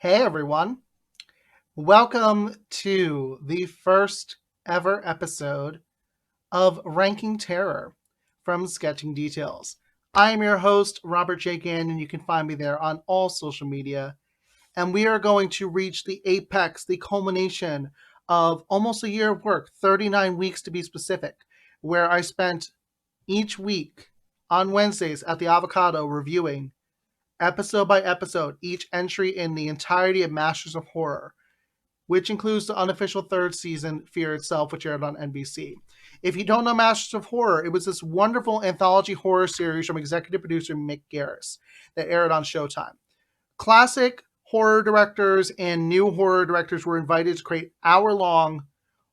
Hey everyone, welcome to the first ever episode of Ranking Terror from Sketching Details. I am your host, Robert J. Gannon. You can find me there on all social media. And we are going to reach the apex, the culmination of almost a year of work, 39 weeks to be specific, where I spent each week on Wednesdays at the Avocado reviewing episode by episode each entry in the entirety of Masters of Horror, which includes the unofficial third season, Fear Itself, which aired on NBC. If you don't know Masters of Horror, it was this wonderful anthology horror series from executive producer Mick Garris that aired on Showtime. Classic horror directors and new horror directors were invited to create hour-long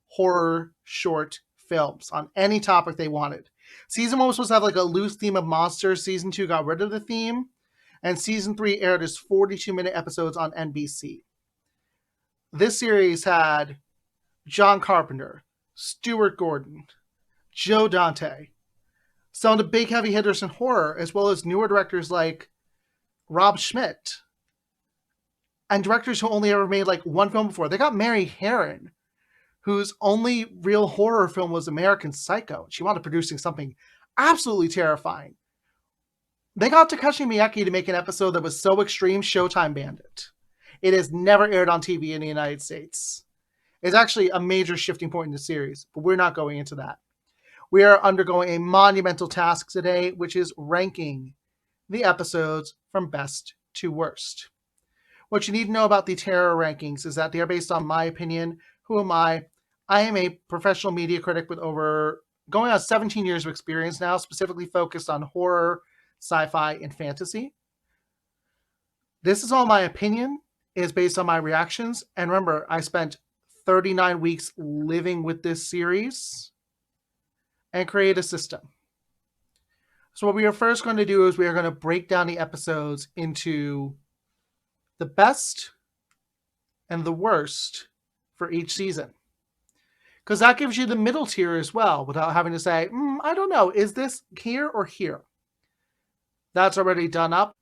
horror short films on any topic they wanted. Season 1 was supposed to have like a loose theme of monsters. Season 2 got rid of the theme. And Season 3 aired as 42-minute episodes on NBC. This series had John Carpenter, Stuart Gordon, Joe Dante, some of the big heavy hitters in horror, as well as newer directors like Rob Schmidt, and directors who only ever made like one film before. They got Mary Herron, whose only real horror film was American Psycho. She wound up producing something absolutely terrifying. They got Takashi Miike to make an episode that was so extreme, Showtime banned it. It has never aired on TV in the United States. It's actually a major shifting point in the series, but we're not going into that. We are undergoing a monumental task today, which is ranking the episodes from best to worst. What you need to know about the terror rankings is that they are based on my opinion. Who am I? I am a professional media critic with over going on 17 years of experience now, specifically focused on horror, sci-fi, and fantasy. This is all my opinion. It is based on my reactions. And remember, I spent 39 weeks living with this series and create a system. So what we are first going to do is we are going to break down the episodes into the best and the worst for each season. Because that gives you the middle tier as well, without having to say, I don't know, is this here or here? That's already done up.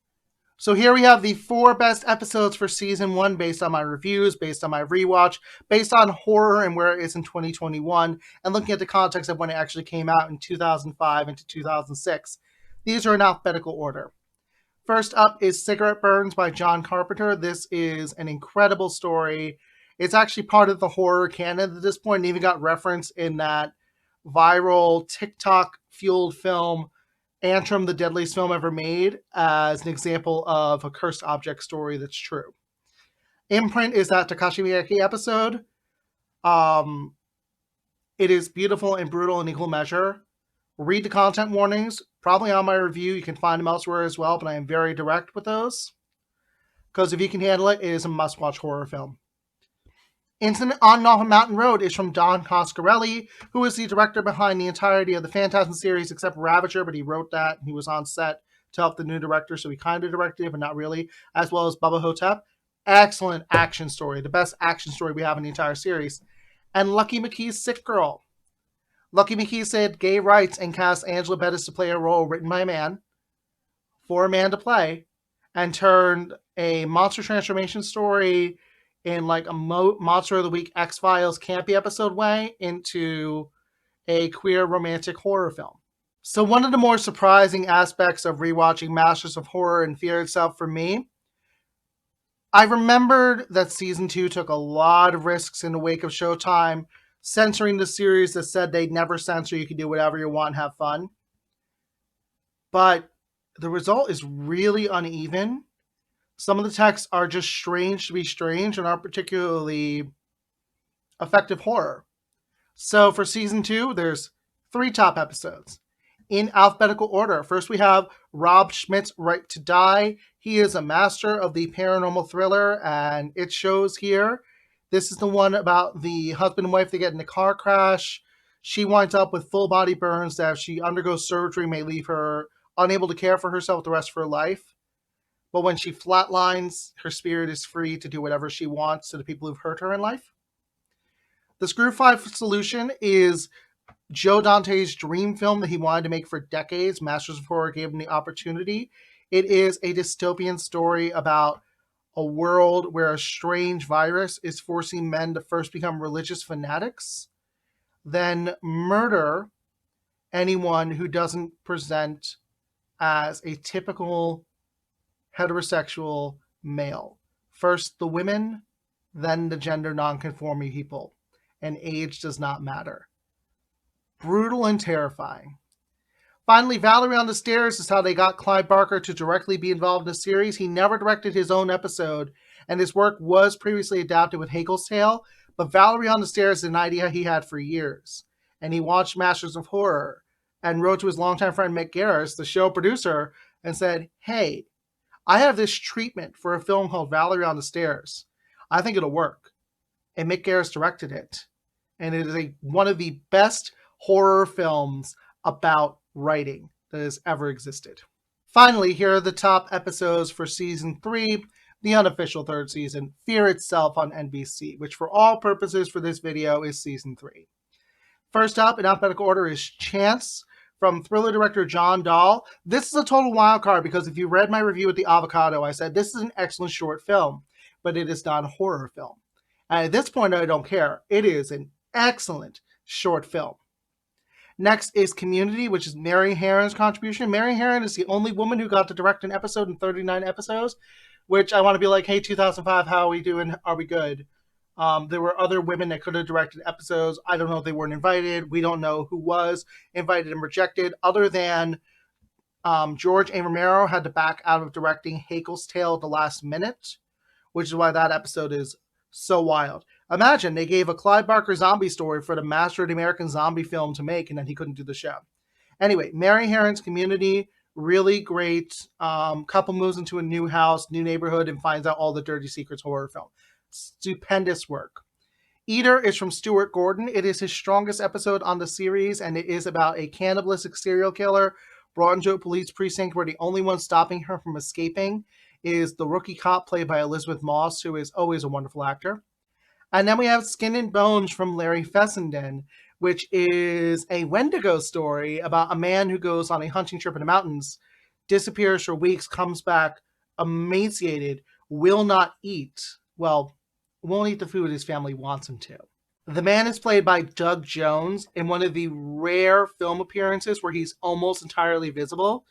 So here we have the 4 best episodes for season 1 based on my reviews, based on my rewatch, based on horror and where it is in 2021, and looking at the context of when it actually came out in 2005 into 2006. These are in alphabetical order. First up is Cigarette Burns by John Carpenter. This is an incredible story. It's actually part of the horror canon at this point, and even got reference in that viral TikTok-fueled film, Antrim, the deadliest film ever made, as an example of a cursed object story that's true. Imprint is that Takashi Miike episode. It is beautiful and brutal in equal measure. Read the content warnings, probably on my review. You can find them elsewhere as well, but I am very direct with those. Because if you can handle it, it is a must-watch horror film. Incident on North Mountain Road is from Don Coscarelli, who is the director behind the entirety of the Phantasm series, except Ravager, but he wrote that, and he was on set to help the new director, so he kind of directed it, but not really, as well as Bubba Hotep. Excellent action story, the best action story we have in the entire series. And Lucky McKee's Sick Girl. Lucky McKee said gay rights and cast Angela Bettis to play a role written by a man, for a man to play, and turned a monster transformation story in like a Monster of the Week X-Files campy episode way into a queer romantic horror film. So one of the more surprising aspects of rewatching Masters of Horror and Fear Itself for me, I remembered that season 2 took a lot of risks in the wake of Showtime censoring the series that said they'd never censor, you can do whatever you want and have fun. But the result is really uneven. Some of the texts are just strange to be strange and aren't particularly effective horror. So for season 2, there's 3 top episodes in alphabetical order. First, we have Rob Schmidt's Right to Die. He is a master of the paranormal thriller, and it shows here. This is the one about the husband and wife that get in a car crash. She winds up with full body burns that if she undergoes surgery may leave her unable to care for herself the rest of her life. But when she flatlines, her spirit is free to do whatever she wants to the people who've hurt her in life. The Screw 5 solution is Joe Dante's dream film that he wanted to make for decades. Masters of Horror gave him the opportunity. It is a dystopian story about a world where a strange virus is forcing men to first become religious fanatics, then murder anyone who doesn't present as a typical heterosexual male. First the women, then the gender nonconforming people, and age does not matter. Brutal and terrifying. Finally, Valerie on the Stairs is how they got Clive Barker to directly be involved in the series. He never directed his own episode, and his work was previously adapted with Hakel's Tale, but Valerie on the Stairs is an idea he had for years. And he watched Masters of Horror and wrote to his longtime friend Mick Garris, the show producer, and said, hey, I have this treatment for a film called Valerie on the Stairs. I think it'll work. And Mick Garris directed it. And it is one of the best horror films about writing that has ever existed. Finally, here are the top episodes for season 3, the unofficial third season, Fear Itself on NBC, which for all purposes for this video is season 3. First up, in alphabetical order, is Chance from thriller director John Dahl. This is a total wild card because if you read my review with the avocado, I said this is an excellent short film, but it is not a horror film. And at this point, I don't care. It is an excellent short film. Next is Community, which is Mary Harron's contribution. Mary Harron is the only woman who got to direct an episode in 39 episodes, which I want to be like, hey, 2005, how are we doing? Are we good? There were other women that could have directed episodes. I don't know if they weren't invited. We don't know who was invited and rejected, other than George A. Romero had to back out of directing Hakel's Tale at the last minute, which is why that episode is so wild. Imagine they gave a Clive Barker zombie story for the master of the American zombie film to make, and then he couldn't do the show. Anyway, Mary Harron's Community, really great. Couple moves into a new house, new neighborhood, and finds out all the dirty secrets horror film. Stupendous work. Eater is from Stuart Gordon. It is his strongest episode on the series, and it is about a cannibalistic serial killer brought into a police precinct where the only one stopping her from escaping is the rookie cop played by Elizabeth Moss, who is always a wonderful actor. And then we have Skin and Bones from Larry Fessenden, which is a Wendigo story about a man who goes on a hunting trip in the mountains, disappears for weeks, comes back emaciated, will not eat. Well, won't eat the food his family wants him to. The man is played by Doug Jones in one of the rare film appearances where he's almost entirely visible.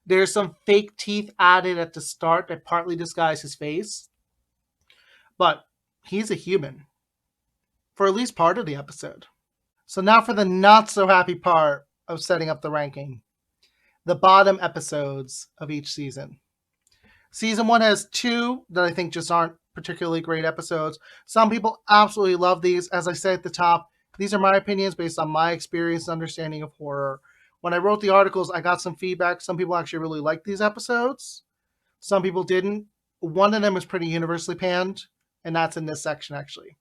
There's some fake teeth added at the start that partly disguise his face, but he's a human for at least part of the episode. So now for the not so happy part of setting up the ranking. The bottom episodes of each season. Season 1 has 2 that I think just aren't particularly great episodes. Some people absolutely love these. As I said at the top, these are my opinions based on my experience and understanding of horror. When I wrote the articles, I got some feedback. Some people actually really liked these episodes. Some people didn't. One of them was pretty universally panned, and that's in this section, actually.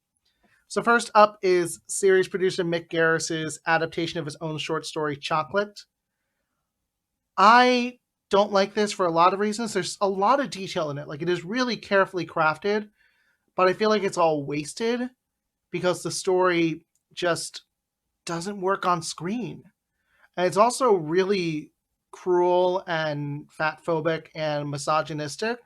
So first up is series producer Mick Garris's adaptation of his own short story, Chocolate. I don't like this for a lot of reasons. There's a lot of detail in it. Like, it is really carefully crafted, but I feel like it's all wasted because the story just doesn't work on screen. And it's also really cruel and fatphobic and misogynistic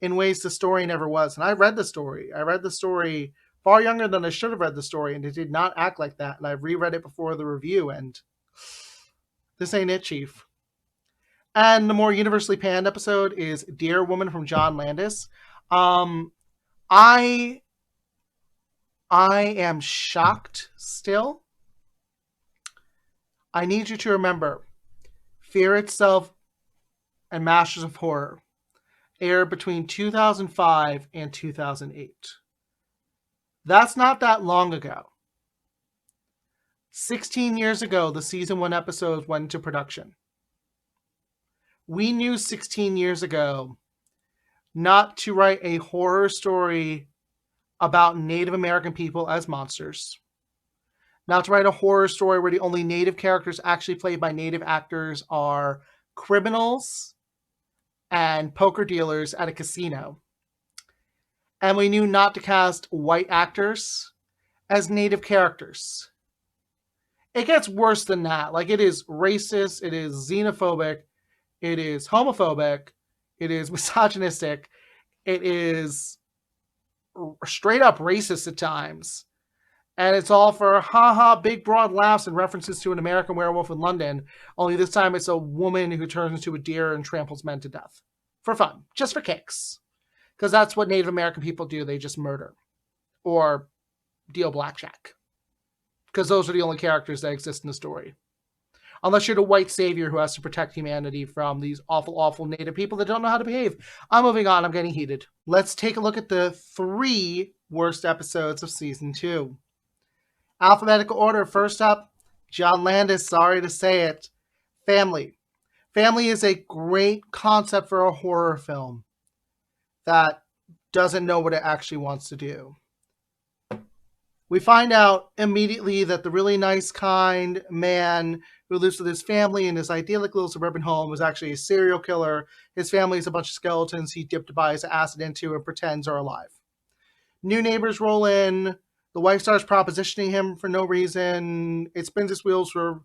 in ways the story never was. And I read the story. I read the story far younger than I should have read the story, and it did not act like that. And I reread it before the review, and this ain't it, Chief. And the more universally panned episode is Dear Woman from John Landis. I am shocked still. I need you to remember, Fear Itself and Masters of Horror aired between 2005 and 2008. That's not that long ago. 16 years ago, the season 1 episodes went into production. We knew 16 years ago not to write a horror story about Native American people as monsters. Not to write a horror story where the only Native characters actually played by Native actors are criminals and poker dealers at a casino. And we knew not to cast white actors as Native characters. It gets worse than that. Like, it is racist, it is xenophobic, it is homophobic, it is misogynistic. It is straight up racist at times. And it's all for haha, big broad laughs and references to an American werewolf in London. Only this time it's a woman who turns into a deer and tramples men to death. For fun, just for kicks. Because that's what Native American people do. They just murder. Or deal blackjack. Because those are the only characters that exist in the story. Unless you're the white savior who has to protect humanity from these awful, awful Native people that don't know how to behave. I'm moving on. I'm getting heated. Let's take a look at the 3 worst episodes of Season 2. Alphabetical order. First up, John Landis, sorry to say it. Family. Family is a great concept for a horror film that doesn't know what it actually wants to do. We find out immediately that the really nice, kind man who lives with his family in his idyllic little suburban home is actually a serial killer. His family is a bunch of skeletons he dipped by his acid into and pretends are alive. New neighbors roll in. The wife starts propositioning him for no reason. It spins its wheels for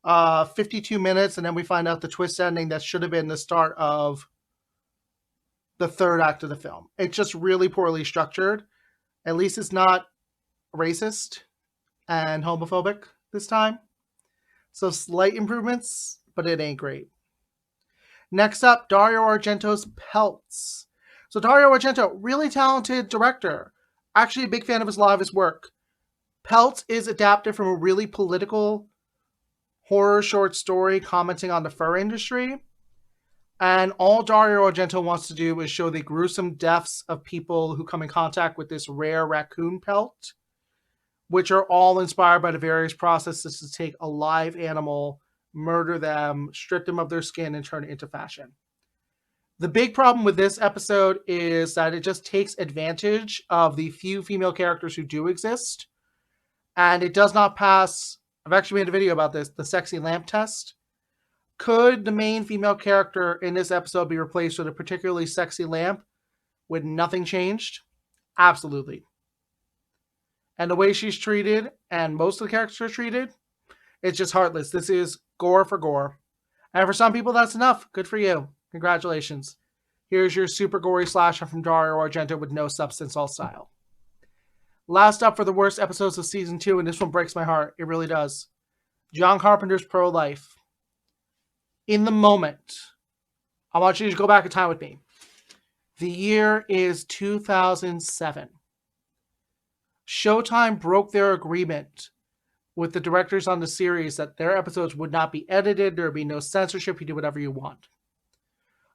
52 minutes, and then we find out the twist ending that should have been the start of the 3rd act of the film. It's just really poorly structured. At least it's not racist and homophobic this time. So slight improvements, but it ain't great. Next up, Dario Argento's Pelts. So Dario Argento, really talented director. Actually a big fan of a lot of his work. Pelts is adapted from a really political horror short story commenting on the fur industry. And all Dario Argento wants to do is show the gruesome deaths of people who come in contact with this rare raccoon pelt, which are all inspired by the various processes to take a live animal, murder them, strip them of their skin, and turn it into fashion. The big problem with this episode is that it just takes advantage of the few female characters who do exist, and it does not pass, I've actually made a video about this, the sexy lamp test. Could the main female character in this episode be replaced with a particularly sexy lamp with nothing changed? Absolutely. And the way she's treated, and most of the characters are treated, it's just heartless. This is gore for gore. And for some people, that's enough. Good for you. Congratulations. Here's your super gory slasher from Dario Argento with no substance, all style. Last up for the worst episodes of Season 2, and this one breaks my heart. It really does. John Carpenter's Pro-Life. In the moment, I want you to go back in time with me. The year is 2007. Showtime broke their agreement with the directors on the series that their episodes would not be edited, there would be no censorship, you do whatever you want.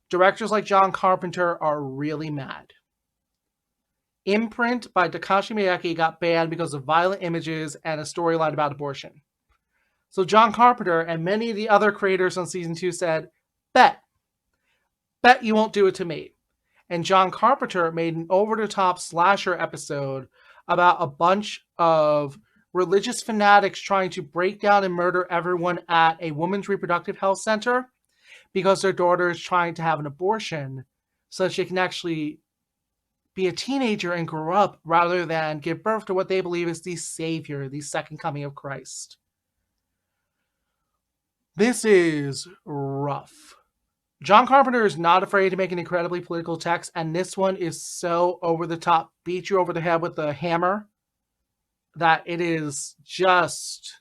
Directors like John Carpenter are really mad. Imprint by Takashi Miike got banned because of violent images and a storyline about abortion. So John Carpenter and many of the other creators on Season 2 said, bet you won't do it to me. And John Carpenter made an over-the-top slasher episode about a bunch of religious fanatics trying to break down and murder everyone at a women's reproductive health center because their daughter is trying to have an abortion so that she can actually be a teenager and grow up rather than give birth to what they believe is the savior, the second coming of Christ. This is rough. John Carpenter is not afraid to make an incredibly political text, and this one is so over the top, beat you over the head with a hammer, that it is just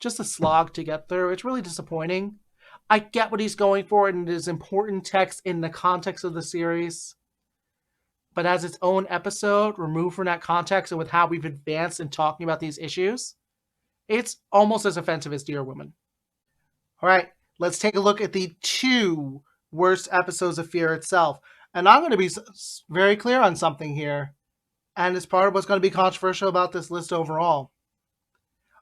a slog to get through. It's really disappointing. I get what he's going for, and it is important text in the context of the series. But as its own episode, removed from that context and with how we've advanced in talking about these issues, it's almost as offensive as Dear Woman. All right, let's take a look at the 2 worst episodes of Fear itself. And I'm going to be very clear on something here. And it's part of what's going to be controversial about this list overall.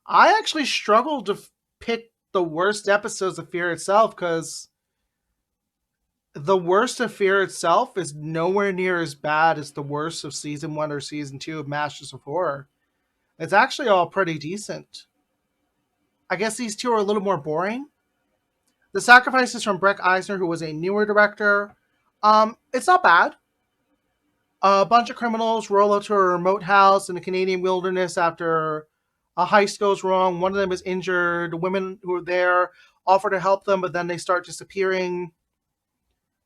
I actually struggled to pick the worst episodes of Fear itself because the worst of Fear itself is nowhere near as bad as the worst of Season 1 or Season 2 of Masters of Horror. It's actually all pretty decent. I guess these 2 are a little more boring. The Sacrifice is from Brett Eisner, who was a newer director. It's not bad. A bunch of criminals roll up to a remote house in the Canadian wilderness after a heist goes wrong. One of them is injured. The women who are there offer to help them, but then they start disappearing.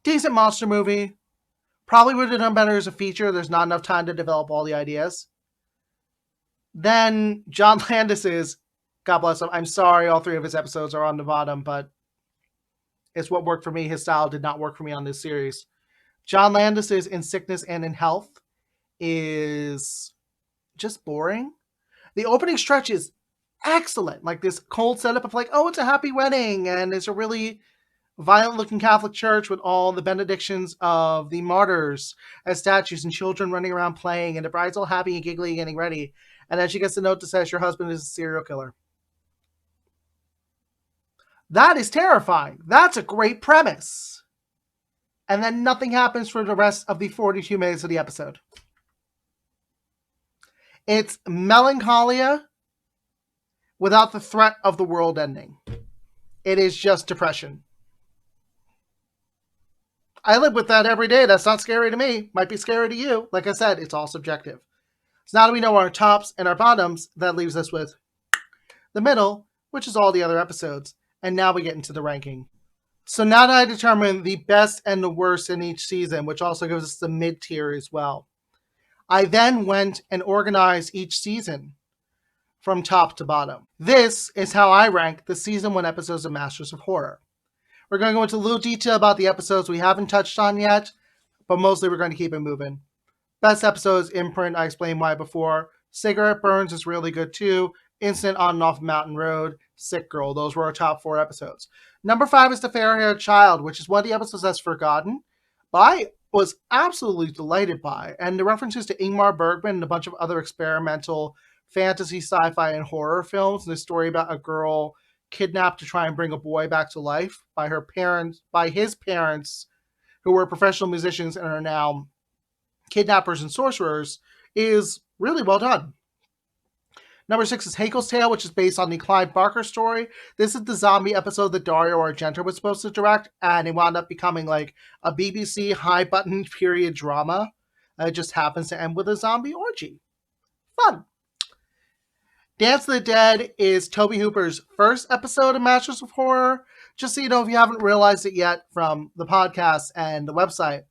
Decent monster movie. Probably would have done better as a feature. There's not enough time to develop all the ideas. Then John Landis's, God bless him, I'm sorry all 3 of his episodes are on the bottom, but it's what worked for me. His style did not work for me on this series. John Landis's In Sickness and in Health is just boring. The opening stretch is excellent. Like this cold setup of like, oh, it's a happy wedding, and it's a really violent-looking Catholic church with all the benedictions of the martyrs as statues and children running around playing, and the bride's all happy and giggly and getting ready. And then she gets a note that says your husband is a serial killer. That is terrifying. That's a great premise. And then nothing happens for the rest of the 42 minutes of the episode. It's melancholia without the threat of the world ending. It is just depression. I live with that every day. That's not scary to me. Might be scary to you. Like I said, it's all subjective. So now that we know our tops and our bottoms, that leaves us with the middle, which is all the other episodes. And now we get into the ranking. So now that I determined the best and the worst in each season, which also gives us the mid-tier as well, I then went and organized each season from top to bottom. This is how I rank the season 1 episodes of Masters of Horror. We're going to go into a little detail about the episodes we haven't touched on yet, but mostly we're going to keep it moving. Best episodes, Imprint, I explained why before. Cigarette Burns is really good too. Incident on and off Mountain Road. Sick Girl. Those were our top 4 episodes. Number 5 is The Fair-Haired Child, which is one of the episodes that's forgotten, but I was absolutely delighted by. And the references to Ingmar Bergman and a bunch of other experimental fantasy, sci-fi, and horror films, and the story about a girl kidnapped to try and bring a boy back to life by his parents, who were professional musicians and are now kidnappers and sorcerers, is really well done. Number 6 is Hakel's Tale, which is based on the Clive Barker story. This is the zombie episode that Dario Argento was supposed to direct, and it wound up becoming like a BBC high-button period drama. It just happens to end with a zombie orgy. Fun. Dance of the Dead is Tobe Hooper's first episode of Masters of Horror. Just so you know, if you haven't realized it yet from the podcast and the website,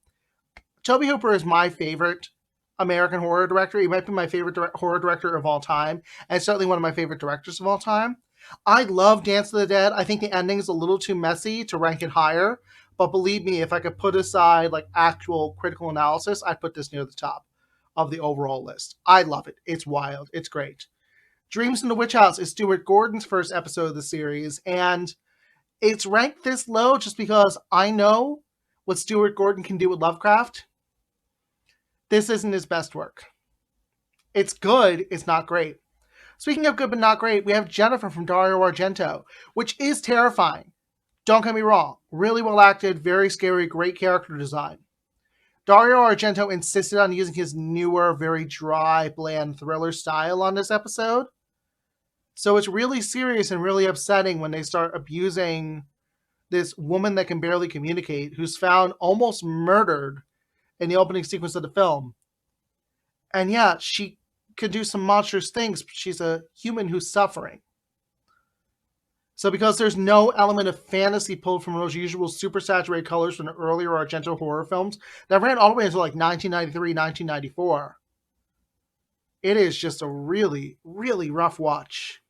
Tobe Hooper is my favorite American horror director. He might be my favorite horror director of all time, and certainly one of my favorite directors of all time. I love Dance of the Dead. I think the ending is a little too messy to rank it higher, but believe me, if I could put aside like actual critical analysis, I'd put this near the top of the overall list. I love it. It's wild. It's great. Dreams in the Witch House is Stuart Gordon's first episode of the series, and it's ranked this low just because I know what Stuart Gordon can do with Lovecraft. This isn't his best work. It's good, it's not great. Speaking of good but not great, we have Jennifer from Dario Argento, which is terrifying. Don't get me wrong. Really well acted, very scary, great character design. Dario Argento insisted on using his newer, very dry, bland thriller style on this episode. So it's really serious and really upsetting when they start abusing this woman that can barely communicate, who's found almost murdered in the opening sequence of the film. And yeah, she can do some monstrous things. She's a human who's suffering. So because there's no element of fantasy pulled from those usual super saturated colors from the earlier Argento horror films that ran all the way until like 1993, 1994, it is just a really, really rough watch.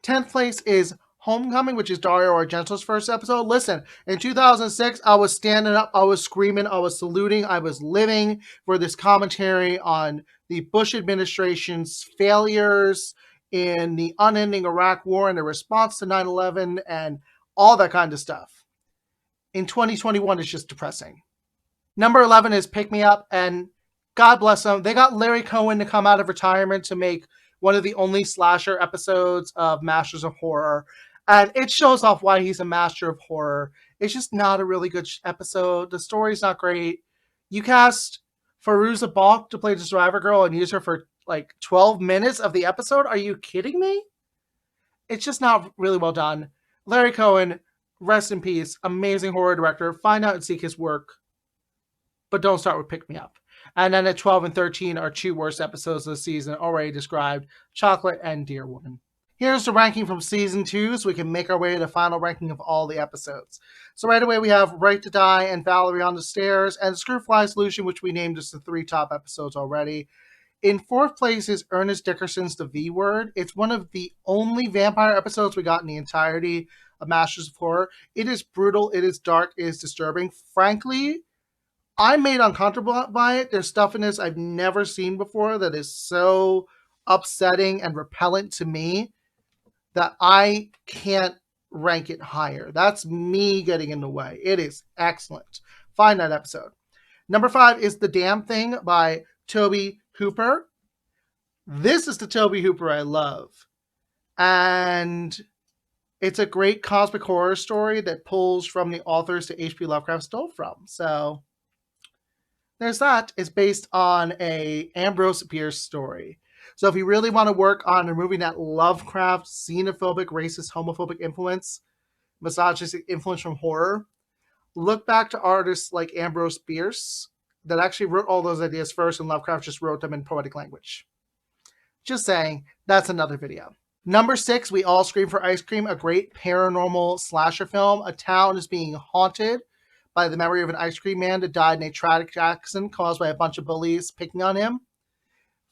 10th place is Homecoming, which is Dario Argento's first episode. Listen, in 2006, I was standing up, I was screaming, I was saluting, I was living for this commentary on the Bush administration's failures in the unending Iraq War and the response to 9/11 and all that kind of stuff. In 2021, it's just depressing. Number 11 is Pick Me Up, and God bless them. They got Larry Cohen to come out of retirement to make one of the only slasher episodes of Masters of Horror. And it shows off why he's a master of horror. It's just not a really good episode. The story's not great. You cast Fairuza Balk to play the survivor girl and use her for like 12 minutes of the episode? Are you kidding me? It's just not really well done. Larry Cohen, rest in peace. Amazing horror director. Find out and seek his work. But don't start with Pick Me Up. And then at 12 and 13 are 2 worst episodes of the season already described, Chocolate and Dear Woman. Here's the ranking from season 2, so we can make our way to the final ranking of all the episodes. So right away we have Right to Die and Valerie on the Stairs, and Screwfly Solution, which we named as the 3 top episodes already. In 4th place is Ernest Dickerson's The V Word. It's one of the only vampire episodes we got in the entirety of Masters of Horror. It is brutal, it is dark, it is disturbing. Frankly, I'm made uncomfortable by it. There's stuff in this I've never seen before that is so upsetting and repellent to me that I can't rank it higher. That's me getting in the way. It is excellent. Find that episode. Number 5 is The Damn Thing by Toby Hooper. This is the Toby Hooper I love. And it's a great cosmic horror story that pulls from the authors that H.P. Lovecraft stole from. So there's that. It's based on a Ambrose Bierce story. So if you really want to work on removing that Lovecraft, xenophobic, racist, homophobic influence, misogynistic influence from horror, look back to artists like Ambrose Bierce that actually wrote all those ideas first, and Lovecraft just wrote them in poetic language. Just saying, that's another video. Number 6, We All Scream for Ice Cream, a great paranormal slasher film. A town is being haunted by the memory of an ice cream man that died in a tragic accident caused by a bunch of bullies picking on him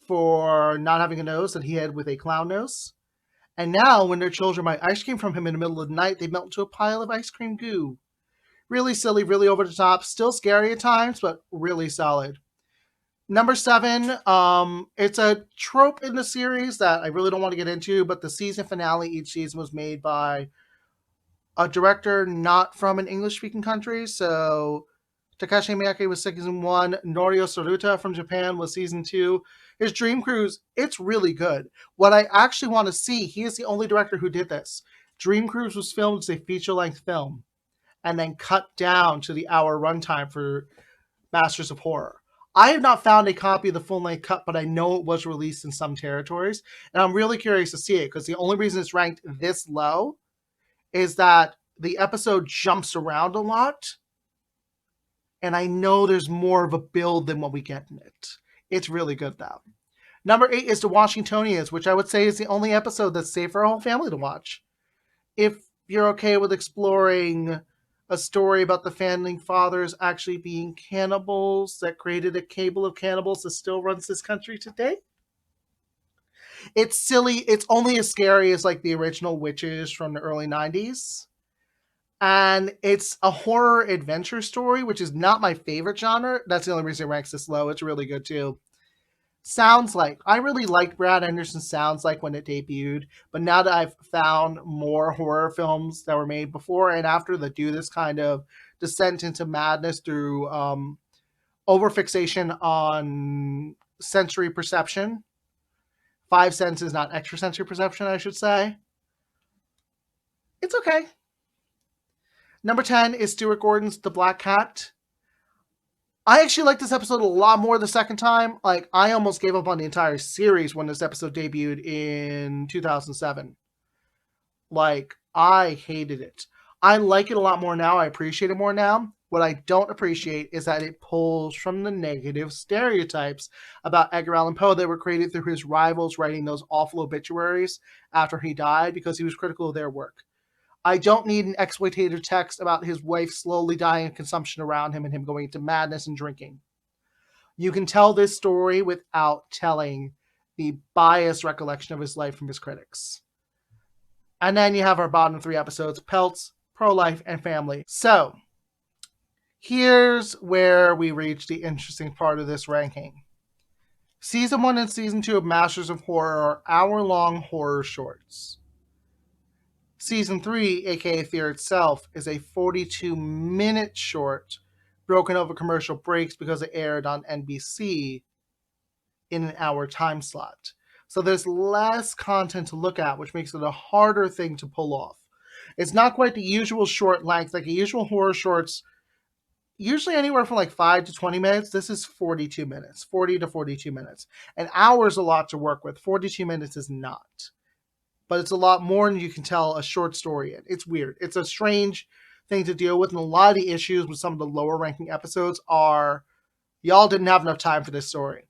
for not having a nose that he had with a clown nose. And now, when their children buy ice cream from him in the middle of the night, they melt into a pile of ice cream goo. Really silly, really over the top, still scary at times, but really solid. Number 7, it's a trope in the series that I really don't want to get into, but the season finale each season was made by a director not from an English-speaking country. So Takashi Miike was season 1, Norio Saruta from Japan was season 2. His Dream Cruise, it's really good. What I actually want to see, he is the only director who did this. Dream Cruise was filmed as a feature-length film and then cut down to the hour runtime for Masters of Horror. I have not found a copy of the full-length cut, but I know it was released in some territories, and I'm really curious to see it, because the only reason it's ranked this low is that the episode jumps around a lot, and I know there's more of a build than what we get in it. It's really good, though. Number 8 is The Washingtonians, which I would say is the only episode that's safe for our whole family to watch. If you're okay with exploring a story about the founding fathers actually being cannibals that created a cable of cannibals that still runs this country today. It's silly. It's only as scary as like the original Witches from the early 90s. And it's a horror adventure story, which is not my favorite genre. That's the only reason it ranks this low. It's really good too. Sounds Like. I really liked Brad Anderson's Sounds Like when it debuted, but now that I've found more horror films that were made before and after that do this kind of descent into madness through overfixation on sensory perception, 5 senses, not extrasensory perception, I should say, it's okay. Number 10 is Stuart Gordon's The Black Cat. I actually liked this episode a lot more the second time. Like, I almost gave up on the entire series when this episode debuted in 2007. Like, I hated it. I like it a lot more now. I appreciate it more now. What I don't appreciate is that it pulls from the negative stereotypes about Edgar Allan Poe that were created through his rivals writing those awful obituaries after he died because he was critical of their work. I don't need an exploitative text about his wife slowly dying of consumption around him and him going into madness and drinking. You can tell this story without telling the biased recollection of his life from his critics. And then you have our bottom 3 episodes, Pelts, Pro-Life, and Family. So, here's where we reach the interesting part of this ranking. Season 1 and Season 2 of Masters of Horror are hour-long horror shorts. Season 3, aka Fear Itself, is a 42-minute short broken over commercial breaks because it aired on NBC in an hour time slot. So there's less content to look at, which makes it a harder thing to pull off. It's not quite the usual short length. Like the usual horror shorts, usually anywhere from like 5 to 20 minutes. This is 42 minutes, 40 to 42 minutes. An hour is a lot to work with. 42 minutes is not. But it's a lot more than you can tell a short story in. It's weird. It's a strange thing to deal with. And a lot of the issues with some of the lower ranking episodes are y'all didn't have enough time for this story.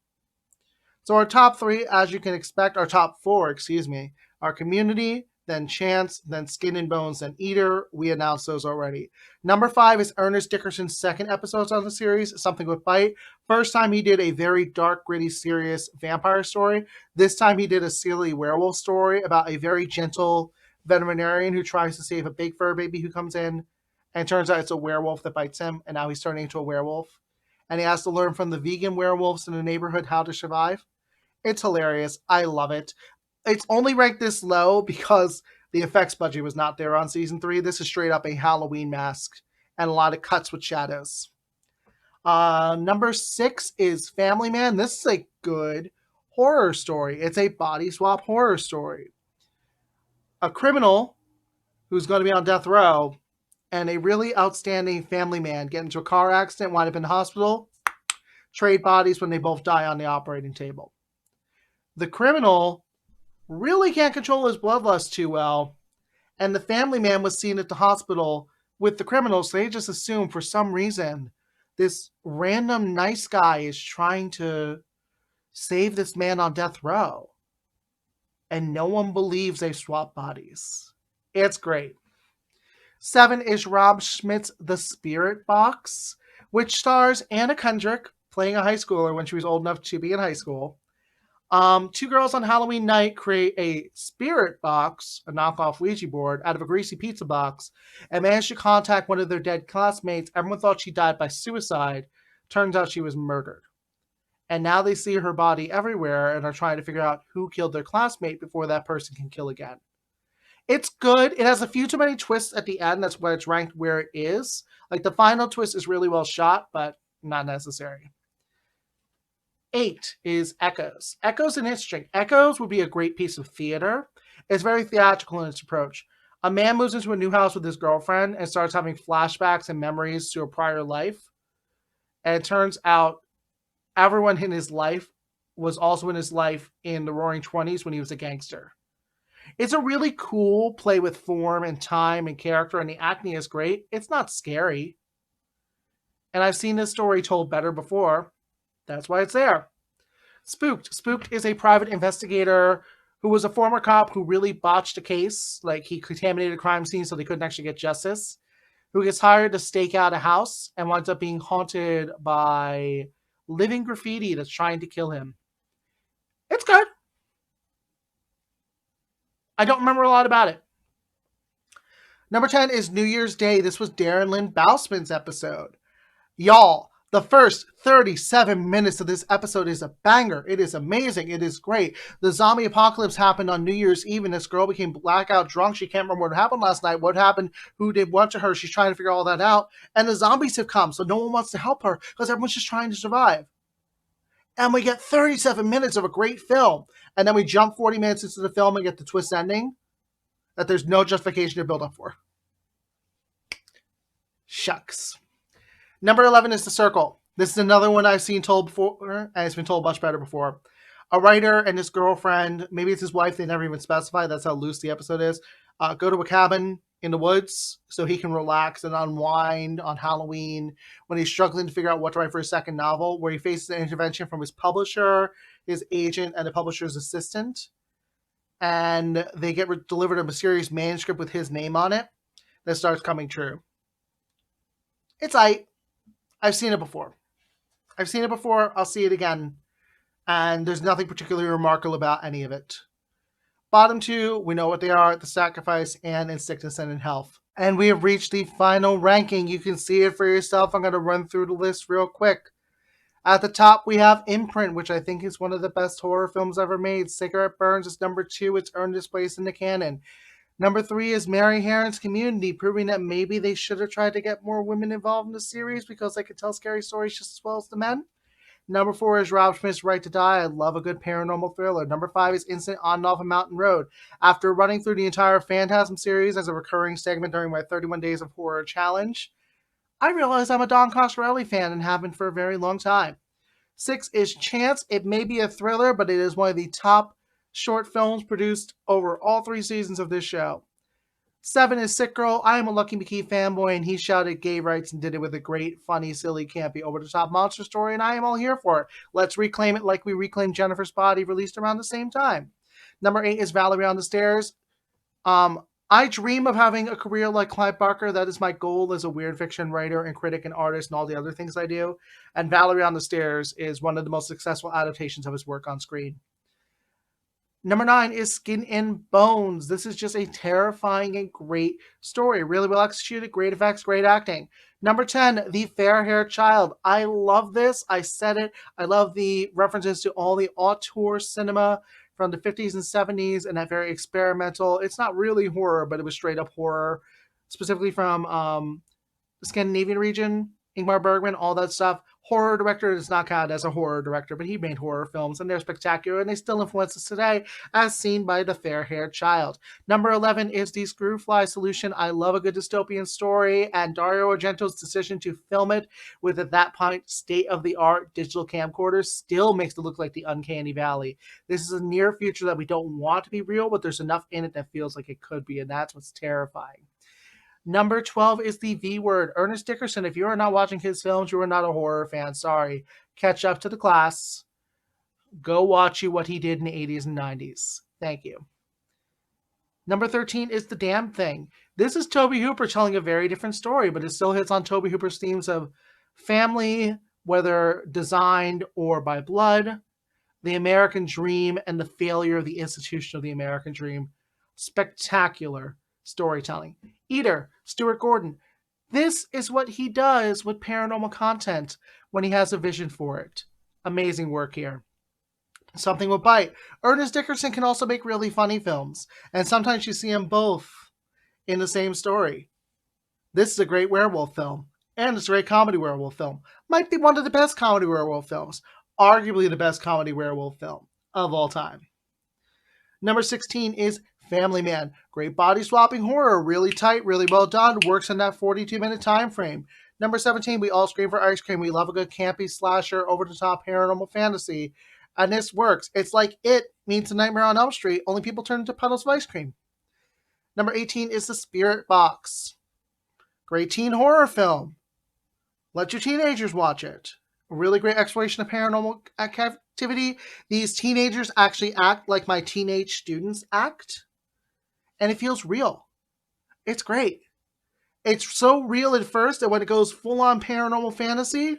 So our top 3, as you can expect, our top 4, excuse me, Our Community, then Chance, then Skin and Bones, then Eater. We announced those already. Number 5 is Ernest Dickerson's second episode on the series, Something with Bite. First time he did a very dark, gritty, serious vampire story. This time he did a silly werewolf story about a very gentle veterinarian who tries to save a big fur baby who comes in, and it turns out it's a werewolf that bites him, and now he's turning into a werewolf. And he has to learn from the vegan werewolves in the neighborhood how to survive. It's hilarious. I love it. It's only ranked this low because the effects budget was not there on season 3. This is straight up a Halloween mask and a lot of cuts with shadows. Number 6 is Family Man. This is a good horror story. It's a body swap horror story. A criminal who's going to be on death row and a really outstanding family man get into a car accident, wind up in the hospital, trade bodies when they both die on the operating table. The criminal really can't control his bloodlust too well, and the family man was seen at the hospital with the criminal, so they just assume for some reason this random nice guy is trying to save this man on death row. And no one believes they swap bodies. It's great. 7 is Rob Schmidt's The Spirit Box, which stars Anna Kendrick playing a high schooler when she was old enough to be in high school. 2 girls on Halloween night create a spirit box, a knockoff Ouija board, out of a greasy pizza box, and manage to contact one of their dead classmates. Everyone thought she died by suicide. Turns out she was murdered. And now they see her body everywhere and are trying to figure out who killed their classmate before that person can kill again. It's good. It has a few too many twists at the end. That's why it's ranked where it is. Like, the final twist is really well shot, but not necessary. 8 is Echoes. Echoes is interesting. Echoes would be a great piece of theater. It's very theatrical in its approach. A man moves into a new house with his girlfriend and starts having flashbacks and memories to a prior life. And it turns out everyone in his life was also in his life in the Roaring 20s when he was a gangster. It's a really cool play with form and time and character, and the acting is great. It's not scary. And I've seen this story told better before. That's why it's there. Spooked. Spooked is a private investigator who was a former cop who really botched a case. Like, he contaminated a crime scene so they couldn't actually get justice. Who gets hired to stake out a house and winds up being haunted by living graffiti that's trying to kill him. It's good. I don't remember a lot about it. Number 10 is New Year's Day. This was Darren Lynn Bousman's episode. Y'all, the first 37 minutes of this episode is a banger. It is amazing. It is great. The zombie apocalypse happened on New Year's Eve, and this girl became blackout drunk. She can't remember what happened last night, what happened, who did what to her. She's trying to figure all that out. And the zombies have come, so no one wants to help her because everyone's just trying to survive. And we get 37 minutes of a great film. And then we jump 40 minutes into the film and get the twist ending that there's no justification to build up for. Shucks. Number 11 is The Circle. This is another one I've seen told before, and it's been told much better before. A writer and his girlfriend, maybe it's his wife, they never even specify, that's how loose the episode is, go to a cabin in the woods so he can relax and unwind on Halloween when he's struggling to figure out what to write for his second novel, where he faces an intervention from his publisher, his agent, and the publisher's assistant. And they get delivered a mysterious manuscript with his name on it that starts coming true. It's I've seen it before. I've seen it before. I'll see it again. And there's nothing particularly remarkable about any of it. Bottom 2, we know what they are: The Sacrifice and In Sickness and in Health. And we have reached the final ranking. You can see it for yourself. I'm going to run through the list real quick. At the top, we have Imprint, which I think is one of the best horror films ever made. Cigarette Burns is number 2. It's earned its place in the canon. Number 3 is Mary Harron's Community, proving that maybe they should have tried to get more women involved in the series because they could tell scary stories just as well as the men. Number 4 is Rob Schmidt's Right to Die. I love a good paranormal thriller. Number 5 is Instant on Nova Mountain Road. After running through the entire Phantasm series as a recurring segment during my 31 Days of Horror challenge, I realized I'm a Don Coscarelli fan and have been for a very long time. 6 is Chance. It may be a thriller, but it is one of the top short films produced over all 3 seasons of this show. 7 is Sick Girl. I am a Lucky McKee fanboy, and he shouted gay rights and did it with a great, funny, silly, campy, over-the-top monster story, and I am all here for it. Let's reclaim it like we reclaimed Jennifer's Body, released around the same time. Number 8 is Valerie on the Stairs. I dream of having a career like Clive Barker. That is my goal as a weird fiction writer and critic and artist and all the other things I do. And Valerie on the Stairs is one of the most successful adaptations of his work on screen. Number 9 is Skin and Bones. This is just a terrifying and great story. Really well executed, great effects, great acting. Number 10, The Fair-Haired Child. I love this. I said it. I love the references to all the auteur cinema from the 50s and 70s and that very experimental. It's not really horror, but it was straight up horror, specifically from the Scandinavian region. Ingmar Bergman, all that stuff. Horror director is not counted as a horror director, but he made horror films, and they're spectacular, and they still influence us today, as seen by The Fair-Haired Child. Number 11 is The Screwfly Solution. I love a good dystopian story, and Dario Argento's decision to film it with, at that point, state-of-the-art digital camcorders still makes it look like the uncanny valley. This is a near future that we don't want to be real, but there's enough in it that feels like it could be, and that's what's terrifying. Number 12 is The V Word. Ernest Dickerson, if you are not watching his films, you are not a horror fan. Sorry. Catch up to the class. Go watch what he did in the 80s and 90s. Thank you. Number 13 is The Damn Thing. This is Tobe Hooper telling a very different story, but it still hits on Tobe Hooper's themes of family, whether designed or by blood, the American dream, and the failure of the institution of the American dream. Spectacular storytelling. Eater, Stuart Gordon. This is what he does with paranormal content when he has a vision for it. Amazing work here. Something Will Bite. Ernest Dickerson can also make really funny films, and sometimes you see them both in the same story. This is a great werewolf film, and it's a great comedy werewolf film. Might be one of the best comedy werewolf films. Arguably the best comedy werewolf film of all time. Number 16 is Family Man. Great body swapping horror, really tight, really well done, works in that 42-minute time frame. Number 17, we all scream for ice cream. We love a good campy slasher, over-the-top paranormal fantasy, and this works. It's like It meets A Nightmare on Elm Street, only people turn into puddles of ice cream. Number 18 is The Spirit Box. Great teen horror film. Let your teenagers watch it. A really great exploration of paranormal activity. These teenagers actually act like my teenage students act. And it feels real. It's great. It's so real at first that when it goes full-on paranormal fantasy,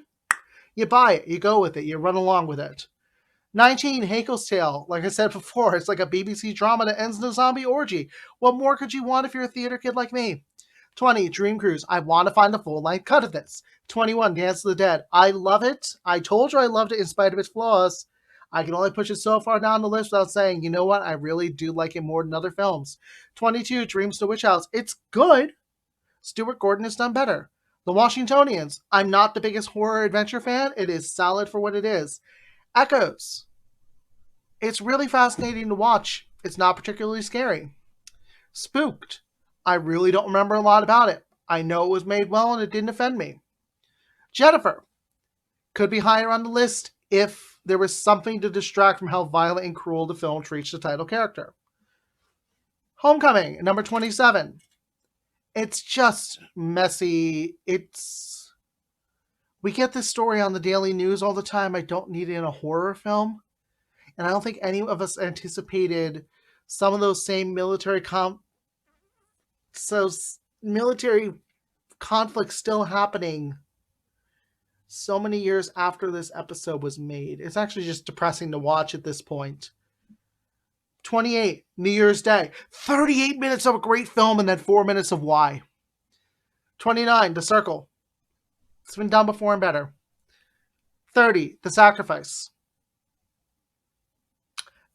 you buy it, you go with it, you run along with it. 19, Hakel's Tale. Like I said before, it's like a BBC drama that ends in a zombie orgy. What more could you want if you're a theater kid like me? 20, Dream Cruise. I want to find a full-length cut of this. 21, Dance of the Dead. I love it. I told you I loved it in spite of its flaws. I can only push it so far down the list without saying, you know what, I really do like it more than other films. 22, Dreams to Witch House. It's good. Stuart Gordon has done better. The Washingtonians. I'm not the biggest horror adventure fan. It is solid for what it is. Echoes. It's really fascinating to watch. It's not particularly scary. Spooked. I really don't remember a lot about it. I know it was made well and it didn't offend me. Jennifer. Could be higher on the list if there was something to distract from how violent and cruel the film treats the title character. Homecoming, number 27. It's just messy. We get this story on the daily news all the time. I don't need it in a horror film. And I don't think any of us anticipated some of those same military conflicts still happening so many years after this episode was made. It's actually just depressing to watch at this point. 28, New Year's Day. 38 minutes of a great film and then 4 minutes of why. 29, The Circle. It's been done before and better. 30, The Sacrifice.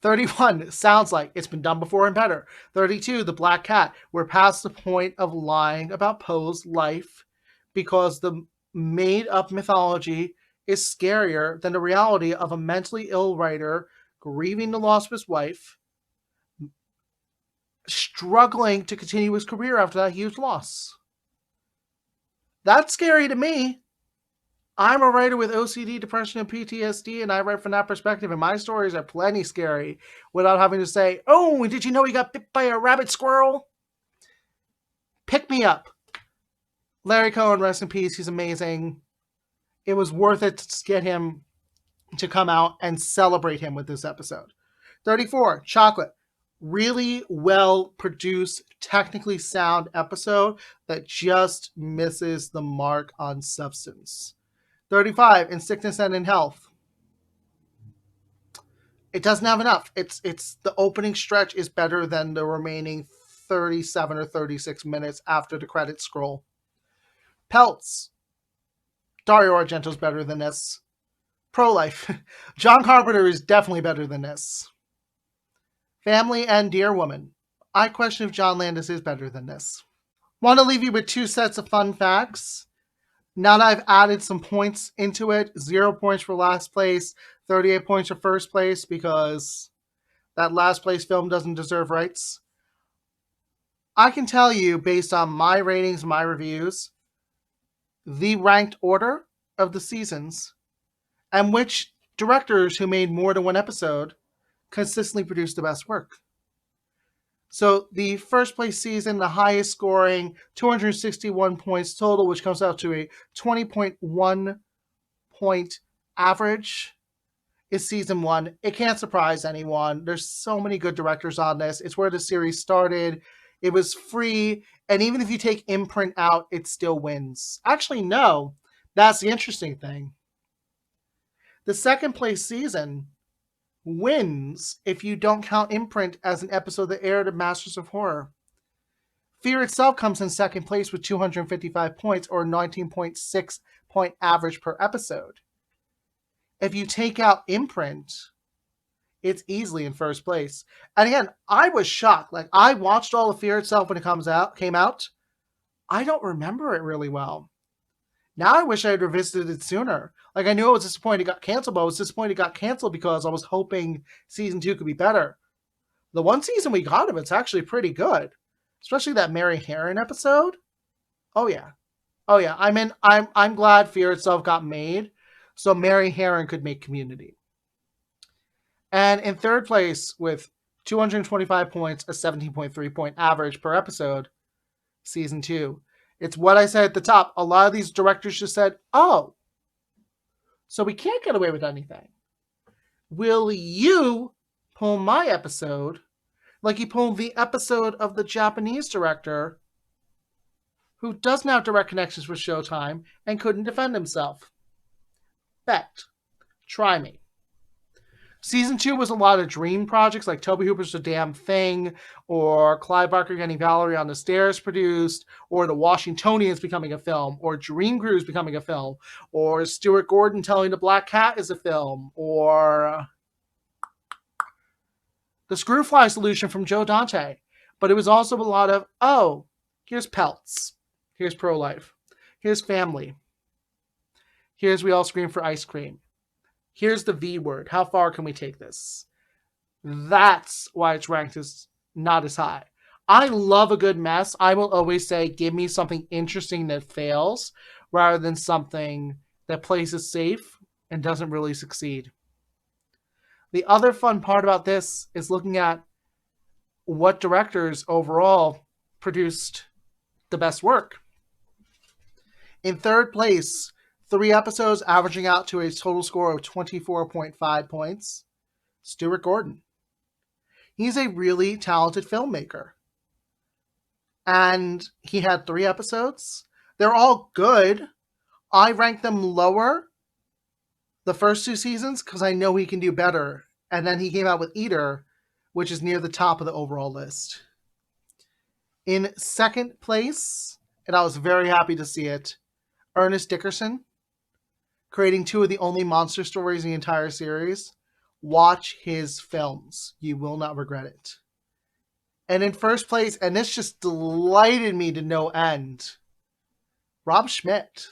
31, Sounds Like. It's been done before and better. 32, The Black Cat. We're past the point of lying about Poe's life because the made-up mythology is scarier than the reality of a mentally ill writer grieving the loss of his wife, struggling to continue his career after that huge loss. That's scary to me. I'm a writer with OCD, depression, and PTSD, and I write from that perspective, and my stories are plenty scary without having to say, oh, did you know he got bit by a rabbit squirrel? Pick me up. Larry Cohen, rest in peace. He's amazing. It was worth it to get him to come out and celebrate him with this episode. 34, Chocolate. Really well produced, technically sound episode that just misses the mark on substance. 35, In Sickness and in Health. It doesn't have enough. It's the opening stretch is better than the remaining 37 or 36 minutes after the credits scroll. Pelts. Dario Argento's better than this. Pro-Life. John Carpenter is definitely better than this. Family and Dear Woman. I question if John Landis is better than this. Want to leave you with 2 sets of fun facts. Now that I've added some points into it, 0 points for last place, 38 points for first place, because that last place film doesn't deserve rights. I can tell you, based on my ratings, my reviews, the ranked order of the seasons, and which directors who made more than one episode consistently produced the best work. So the first place season, the highest scoring, 261 points total, which comes out to a 20.1 point average, is season 1. It can't surprise anyone. There's so many good directors on this. It's where the series started. It was free. And even if you take imprint out, it still wins. Actually, no. That's the interesting thing. The second place season wins if you don't count imprint as an episode that aired at Masters of Horror. Fear itself comes in second place with 255 points, or 19.6 point average per episode. If you take out imprint, it's easily in first place. And again, I was shocked. Like, I watched all of Fear itself when it came out. I don't remember it really well. Now I wish I had revisited it sooner. Like, I knew I was disappointed it got canceled, but I was disappointed it got canceled because I was hoping season 2 could be better. The one season we got of it's actually pretty good. Especially that Mary Herron episode. Oh yeah. Oh yeah. I'm glad Fear itself got made so Mary Herron could make Community. And in third place with 225 points, a 17.3 point average per episode, season 2. It's what I said at the top. A lot of these directors just said, oh, so we can't get away with anything. Will you pull my episode like you pulled the episode of the Japanese director who doesn't have direct connections with Showtime and couldn't defend himself? Bet. Try me. Season 2 was a lot of dream projects like Tobe Hooper's The Damn Thing, or Clive Barker getting Valerie on the Stairs produced, or The Washingtonians becoming a film, or Dream Cruise becoming a film, or Stuart Gordon Telling the Black Cat is a film, or The Screwfly Solution from Joe Dante. But it was also a lot of, oh, here's Pelts, here's Pro-Life, here's Family, here's We All Scream for Ice Cream. Here's the V word. How far can we take this? That's why it's ranked as not as high. I love a good mess. I will always say, give me something interesting that fails rather than something that plays it safe and doesn't really succeed. The other fun part about this is looking at what directors overall produced the best work. In third place, 3 episodes averaging out to a total score of 24.5 points. Stuart Gordon. He's a really talented filmmaker. And he had 3 episodes. They're all good. I rank them lower the first 2 seasons because I know he can do better. And then he came out with Eater, which is near the top of the overall list. In second place, and I was very happy to see it, Ernest Dickerson, creating 2 of the only monster stories in the entire series. Watch his films. You will not regret it. And in first place, and this just delighted me to no end, Rob Schmidt.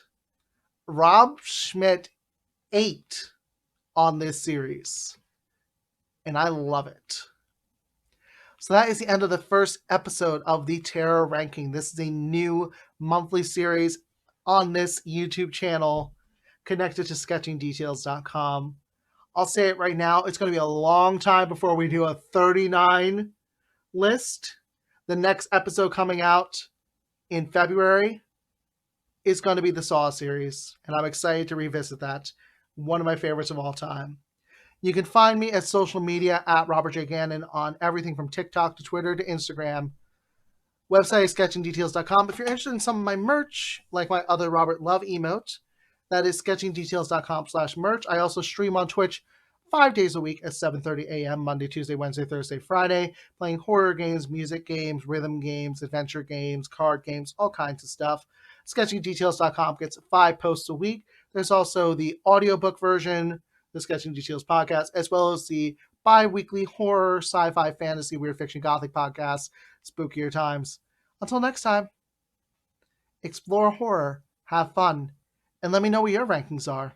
Rob Schmidt 8 on this series. And I love it. So that is the end of the first episode of the Terror Ranking. This is a new monthly series on this YouTube channel connected to sketchingdetails.com. I'll say it right now, it's going to be a long time before we do a 39 list. The next episode coming out in February is going to be the Saw series, and I'm excited to revisit that. One of my favorites of all time. You can find me at social media at Robert J. Gannon on everything from TikTok to Twitter to Instagram. Website is sketchingdetails.com. If you're interested in some of my merch, like my other Robert Love emote, that is sketchingdetails.com/merch. I also stream on Twitch 5 days a week at 7:30 a.m. Monday, Tuesday, Wednesday, Thursday, Friday, playing horror games, music games, rhythm games, adventure games, card games, all kinds of stuff. Sketchingdetails.com gets 5 posts a week. There's also the audiobook version, the Sketching Details podcast, as well as the bi-weekly horror, sci-fi, fantasy, weird fiction, gothic podcast, Spookier Times. Until next time, explore horror, have fun, and let me know what your rankings are.